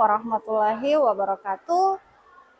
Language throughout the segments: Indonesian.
warahmatullahi wabarakatuh.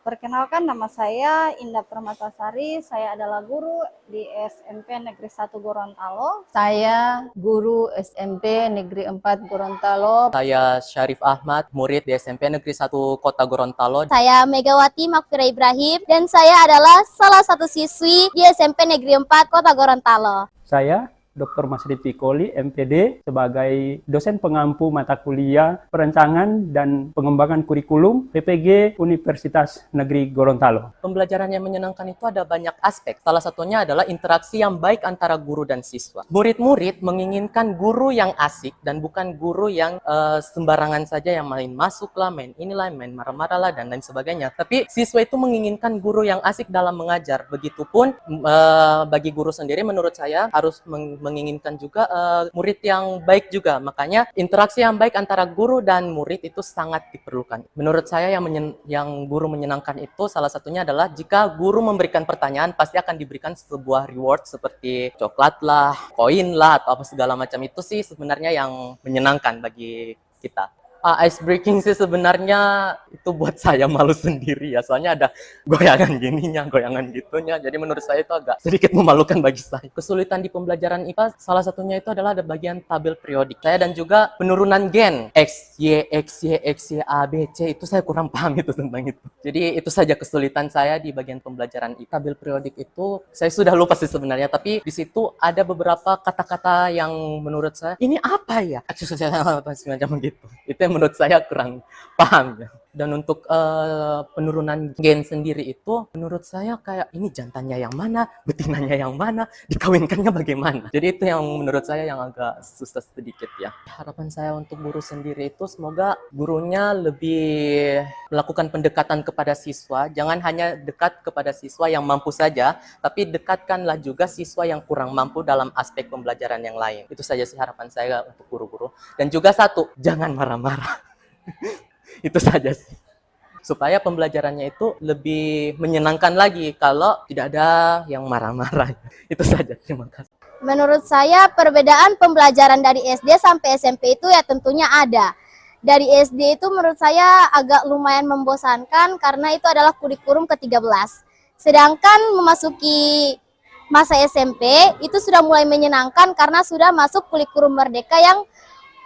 Perkenalkan, nama saya Indah Permatasari. Saya adalah guru di SMP Negeri 1 Gorontalo. Saya guru SMP Negeri 4 Gorontalo. Saya Syarif Ahmad, murid di SMP Negeri 1 Kota Gorontalo. Saya Megawati Makfira Ibrahim dan saya adalah salah satu siswi di SMP Negeri 4 Kota Gorontalo. Saya Dr. Masri Pikoli, MPD, sebagai dosen pengampu mata kuliah Perancangan dan Pengembangan Kurikulum PPG Universitas Negeri Gorontalo. Pembelajaran yang menyenangkan itu ada banyak aspek. Salah satunya adalah interaksi yang baik antara guru dan siswa. Murid-murid menginginkan guru yang asik dan bukan guru yang sembarangan saja yang main masuk lah, main inilah, main marah-marah lah, dan lain sebagainya. Tapi siswa itu menginginkan guru yang asik dalam mengajar. Begitupun bagi guru sendiri menurut saya harus menginginkan juga murid yang baik juga. Makanya interaksi yang baik antara guru dan murid itu sangat diperlukan. Menurut saya yang guru menyenangkan itu salah satunya adalah jika guru memberikan pertanyaan pasti akan diberikan sebuah reward seperti coklat lah, koin lah, atau apa segala macam. Itu sih sebenarnya yang menyenangkan bagi kita. Ice breaking sih sebenarnya itu buat saya malu sendiri ya, soalnya ada goyangan gininya, goyangan gitunya, jadi menurut saya itu agak sedikit memalukan bagi saya. Kesulitan di pembelajaran IPA salah satunya itu adalah ada bagian tabel periodik saya dan juga penurunan gen X, Y, A, B, C, itu saya kurang paham itu tentang itu. Jadi itu saja kesulitan saya di bagian pembelajaran IPA. Tabel periodik itu saya sudah lupa sih sebenarnya, tapi di situ ada beberapa kata-kata yang menurut saya ini apa ya? Semacam gitu. Itu yang menurut saya kurang paham ya. Dan untuk penurunan gen sendiri itu menurut saya kayak ini jantannya yang mana, betinanya yang mana, dikawinkannya bagaimana. Jadi itu yang menurut saya yang agak susah sedikit ya. Harapan saya untuk guru sendiri itu semoga gurunya lebih melakukan pendekatan kepada siswa. Jangan hanya dekat kepada siswa yang mampu saja, tapi dekatkanlah juga siswa yang kurang mampu dalam aspek pembelajaran yang lain. Itu saja sih harapan saya untuk guru-guru. Dan juga satu, jangan marah-marah. Itu saja sih. Supaya pembelajarannya itu lebih menyenangkan lagi kalau tidak ada yang marah-marah. Itu saja, terima kasih. Menurut saya perbedaan pembelajaran dari SD sampai SMP itu ya tentunya ada. Dari SD itu menurut saya agak lumayan membosankan karena itu adalah kurikulum ke-13. Sedangkan memasuki masa SMP itu sudah mulai menyenangkan karena sudah masuk kurikulum merdeka yang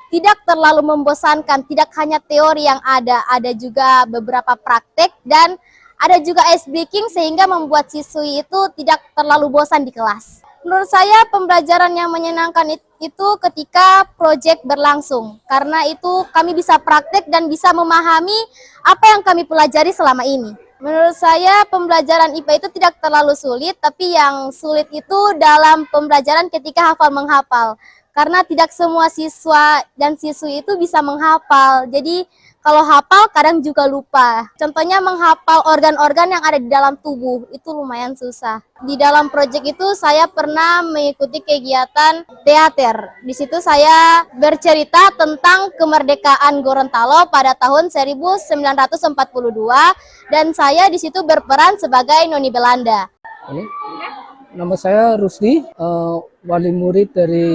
tidak terlalu membosankan, tidak hanya teori yang ada juga beberapa praktek dan ada juga ice breaking sehingga membuat siswi itu tidak terlalu bosan di kelas. Menurut saya pembelajaran yang menyenangkan itu ketika proyek berlangsung, karena itu kami bisa praktek dan bisa memahami apa yang kami pelajari selama ini. Menurut saya pembelajaran IPA itu tidak terlalu sulit, tapi yang sulit itu dalam pembelajaran ketika hafal menghafal. Karena tidak semua siswa dan siswi itu bisa menghafal. Jadi kalau hafal kadang juga lupa. Contohnya menghafal organ-organ yang ada di dalam tubuh, itu lumayan susah. Di dalam proyek itu saya pernah mengikuti kegiatan teater. Di situ saya bercerita tentang kemerdekaan Gorontalo pada tahun 1942 dan saya di situ berperan sebagai Noni Belanda. Nama saya Rusdi, wali murid dari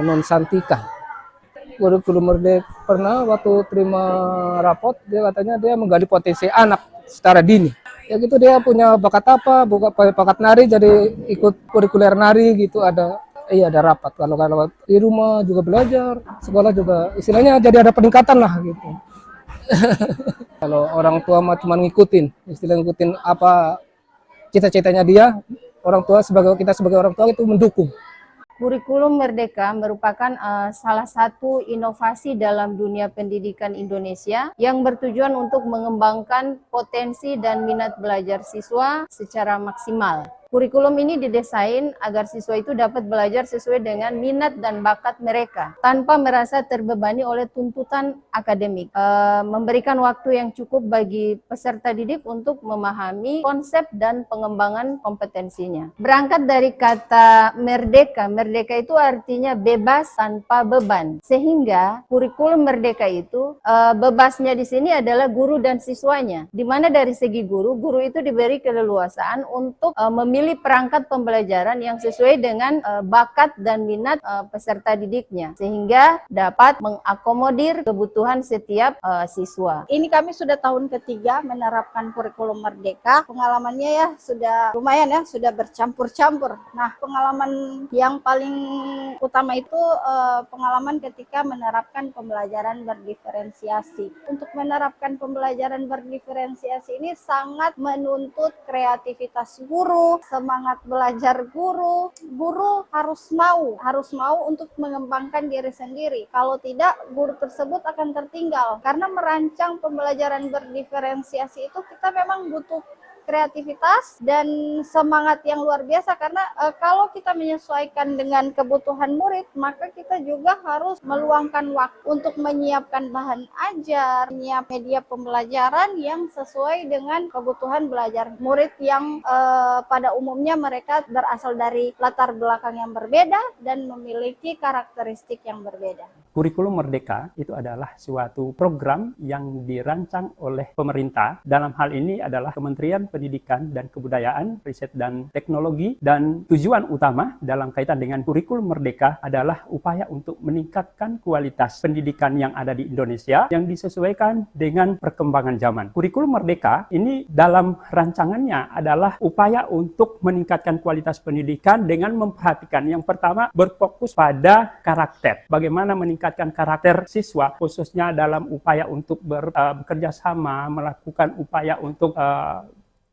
Non Santika. Kurikulum Merdeka pernah waktu terima rapot, dia katanya dia menggali potensi anak secara dini. Ya gitu dia punya bakat apa, bakat nari jadi ikut kurikuler nari gitu ada rapat. Kalau di rumah juga belajar, sekolah juga istilahnya jadi ada peningkatan lah gitu. Kalau orang tua mah cuma ngikutin, ngikutin apa cita-citanya dia, kita sebagai orang tua itu mendukung. Kurikulum Merdeka merupakan salah satu inovasi dalam dunia pendidikan Indonesia yang bertujuan untuk mengembangkan potensi dan minat belajar siswa secara maksimal. Kurikulum ini didesain agar siswa itu dapat belajar sesuai dengan minat dan bakat mereka tanpa merasa terbebani oleh tuntutan akademik. Memberikan waktu yang cukup bagi peserta didik untuk memahami konsep dan pengembangan kompetensinya. Berangkat dari kata merdeka, merdeka itu artinya bebas tanpa beban. Sehingga kurikulum merdeka itu bebasnya di sini adalah guru dan siswanya. Di mana dari segi guru itu diberi keleluasaan untuk memilih memilih perangkat pembelajaran yang sesuai dengan bakat dan minat peserta didiknya, sehingga dapat mengakomodir kebutuhan setiap siswa. Ini kami sudah tahun ketiga menerapkan kurikulum Merdeka. Pengalamannya ya sudah lumayan ya, sudah bercampur-campur. Nah, pengalaman yang paling utama itu pengalaman ketika menerapkan pembelajaran berdiferensiasi. Untuk menerapkan pembelajaran berdiferensiasi ini sangat menuntut kreativitas guru, semangat belajar guru. Guru harus mau untuk mengembangkan diri sendiri. Kalau tidak, guru tersebut akan tertinggal. Karena merancang pembelajaran berdiferensiasi itu kita memang butuh kreativitas dan semangat yang luar biasa, karena kalau kita menyesuaikan dengan kebutuhan murid, maka kita juga harus meluangkan waktu untuk menyiapkan bahan ajar, menyiapkan media pembelajaran yang sesuai dengan kebutuhan belajar murid yang pada umumnya mereka berasal dari latar belakang yang berbeda dan memiliki karakteristik yang berbeda. Kurikulum Merdeka itu adalah suatu program yang dirancang oleh pemerintah. Dalam hal ini adalah Kementerian Pendidikan dan Kebudayaan, Riset dan Teknologi, dan tujuan utama dalam kaitan dengan kurikulum Merdeka adalah upaya untuk meningkatkan kualitas pendidikan yang ada di Indonesia yang disesuaikan dengan perkembangan zaman. Kurikulum Merdeka ini dalam rancangannya adalah upaya untuk meningkatkan kualitas pendidikan dengan memperhatikan yang pertama berfokus pada karakter. Bagaimana meningkatkan karakter siswa, khususnya dalam upaya untuk bekerja sama, melakukan upaya untuk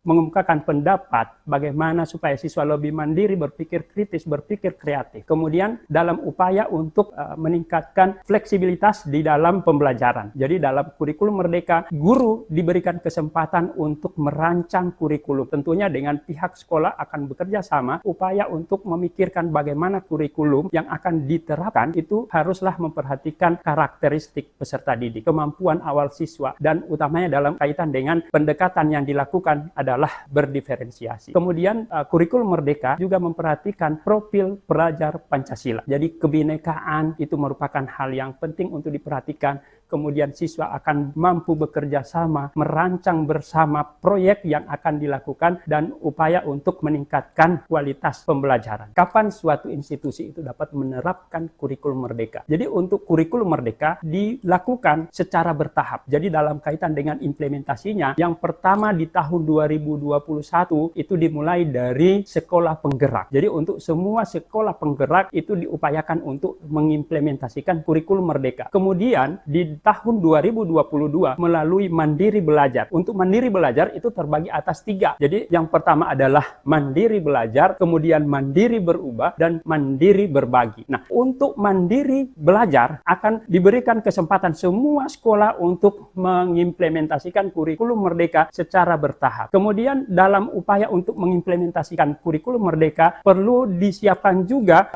mengemukakan pendapat bagaimana supaya siswa lebih mandiri, berpikir kritis, berpikir kreatif. Kemudian dalam upaya untuk meningkatkan fleksibilitas di dalam pembelajaran. Jadi dalam kurikulum Merdeka, guru diberikan kesempatan untuk merancang kurikulum. Tentunya dengan pihak sekolah akan bekerja sama, upaya untuk memikirkan bagaimana kurikulum yang akan diterapkan itu haruslah memperhatikan karakteristik peserta didik, kemampuan awal siswa, dan utamanya dalam kaitan dengan pendekatan yang dilakukan adalah berdiferensiasi. Kemudian kurikulum Merdeka juga memperhatikan profil pelajar Pancasila. Jadi kebinekaan itu merupakan hal yang penting untuk diperhatikan. Kemudian siswa akan mampu bekerja sama, merancang bersama proyek yang akan dilakukan dan upaya untuk meningkatkan kualitas pembelajaran. Kapan suatu institusi itu dapat menerapkan kurikulum Merdeka? Jadi untuk kurikulum Merdeka dilakukan secara bertahap. Jadi dalam kaitan dengan implementasinya, yang pertama di tahun 2021 itu dimulai dari sekolah penggerak. Jadi untuk semua sekolah penggerak itu diupayakan untuk mengimplementasikan kurikulum Merdeka. Kemudian di tahun 2022 melalui Mandiri Belajar. Untuk Mandiri Belajar itu terbagi atas 3. Jadi yang pertama adalah Mandiri Belajar, kemudian Mandiri Berubah, dan Mandiri Berbagi. Nah, untuk Mandiri Belajar akan diberikan kesempatan semua sekolah untuk mengimplementasikan kurikulum Merdeka secara bertahap. Kemudian dalam upaya untuk mengimplementasikan kurikulum Merdeka perlu disiapkan juga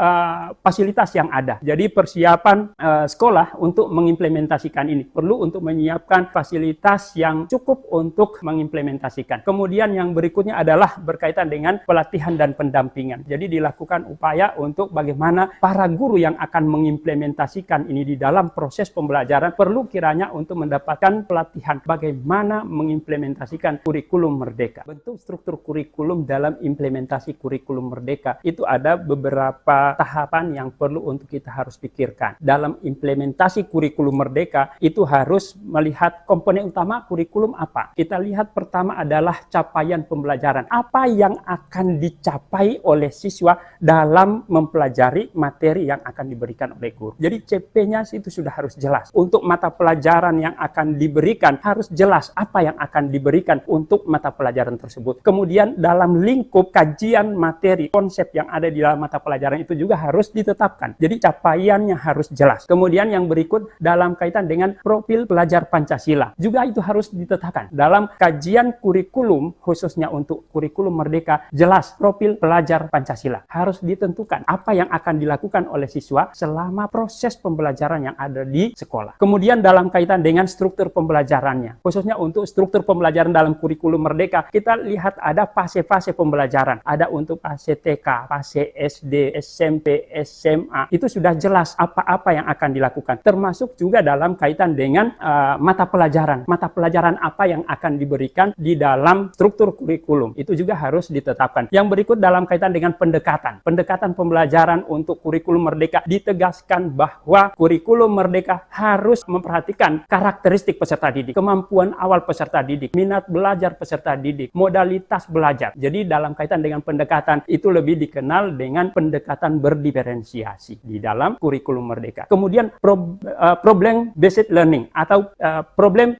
fasilitas yang ada. Jadi persiapan sekolah untuk mengimplementasikan ini perlu untuk menyiapkan fasilitas yang cukup untuk mengimplementasikan. Kemudian yang berikutnya adalah berkaitan dengan pelatihan dan pendampingan. Jadi dilakukan upaya untuk bagaimana para guru yang akan mengimplementasikan ini di dalam proses pembelajaran perlu kiranya untuk mendapatkan pelatihan bagaimana mengimplementasikan kurikulum Merdeka. Bentuk struktur kurikulum dalam implementasi kurikulum Merdeka itu ada beberapa tahapan yang perlu untuk kita harus pikirkan. Dalam implementasi kurikulum Merdeka itu harus melihat komponen utama kurikulum apa. Kita lihat pertama adalah capaian pembelajaran. Apa yang akan dicapai oleh siswa dalam mempelajari materi yang akan diberikan oleh guru. Jadi CP-nya itu sudah harus jelas. Untuk mata pelajaran yang akan diberikan harus jelas apa yang akan diberikan untuk mata pelajaran tersebut. Kemudian dalam lingkup kajian materi, konsep yang ada di dalam mata pelajaran itu juga harus ditetapkan. Jadi capaiannya harus jelas. Kemudian yang berikut dalam kaitan dengan profil pelajar Pancasila. Juga itu harus ditetapkan. Dalam kajian kurikulum, khususnya untuk kurikulum Merdeka, jelas profil pelajar Pancasila. Harus ditentukan apa yang akan dilakukan oleh siswa selama proses pembelajaran yang ada di sekolah. Kemudian dalam kaitan dengan struktur pembelajarannya, khususnya untuk struktur pembelajaran dalam kurikulum Merdeka, kita lihat ada fase-fase pembelajaran. Ada untuk fase TK, fase SD, SMP, SMA. Itu sudah jelas apa-apa yang akan dilakukan. Termasuk juga dalam kaitan dengan mata pelajaran apa yang akan diberikan di dalam struktur kurikulum. Itu juga harus ditetapkan. Yang berikut dalam kaitan dengan pendekatan pembelajaran untuk kurikulum merdeka, ditegaskan bahwa kurikulum merdeka harus memperhatikan karakteristik peserta didik, kemampuan awal peserta didik, minat belajar peserta didik, modalitas belajar. Jadi dalam kaitan dengan pendekatan itu lebih dikenal dengan pendekatan berdiferensiasi di dalam kurikulum merdeka. Kemudian problem based learning atau problem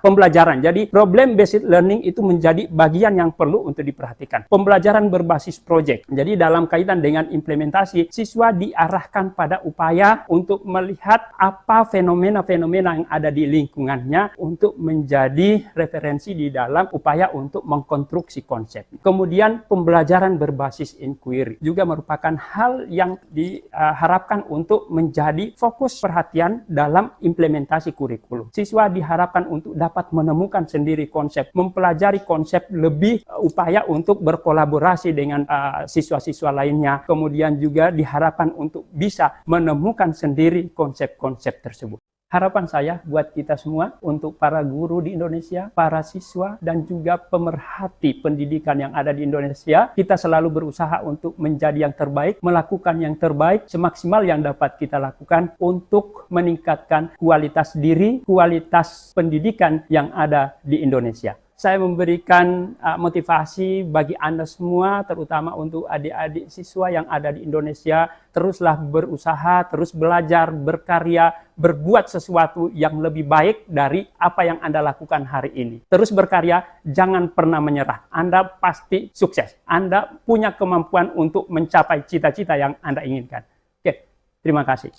pembelajaran. Jadi problem based learning itu menjadi bagian yang perlu untuk diperhatikan. Pembelajaran berbasis proyek. Jadi dalam kaitan dengan implementasi, siswa diarahkan pada upaya untuk melihat apa fenomena-fenomena yang ada di lingkungannya untuk menjadi referensi di dalam upaya untuk mengkonstruksi konsep. Kemudian pembelajaran berbasis inquiry juga merupakan hal yang diharapkan untuk menjadi fokus perhatian dalam implementasi kurikulum. Siswa diharapkan untuk dapat menemukan sendiri konsep, mempelajari konsep, lebih upaya untuk berkolaborasi dengan siswa-siswa lainnya. Kemudian juga diharapkan untuk bisa menemukan sendiri konsep-konsep tersebut. Harapan saya buat kita semua, untuk para guru di Indonesia, para siswa, dan juga pemerhati pendidikan yang ada di Indonesia, kita selalu berusaha untuk menjadi yang terbaik, melakukan yang terbaik, semaksimal yang dapat kita lakukan untuk meningkatkan kualitas diri, kualitas pendidikan yang ada di Indonesia. Saya memberikan motivasi bagi Anda semua, terutama untuk adik-adik siswa yang ada di Indonesia. Teruslah berusaha, terus belajar, berkarya, berbuat sesuatu yang lebih baik dari apa yang Anda lakukan hari ini. Terus berkarya, jangan pernah menyerah. Anda pasti sukses. Anda punya kemampuan untuk mencapai cita-cita yang Anda inginkan. Oke, terima kasih.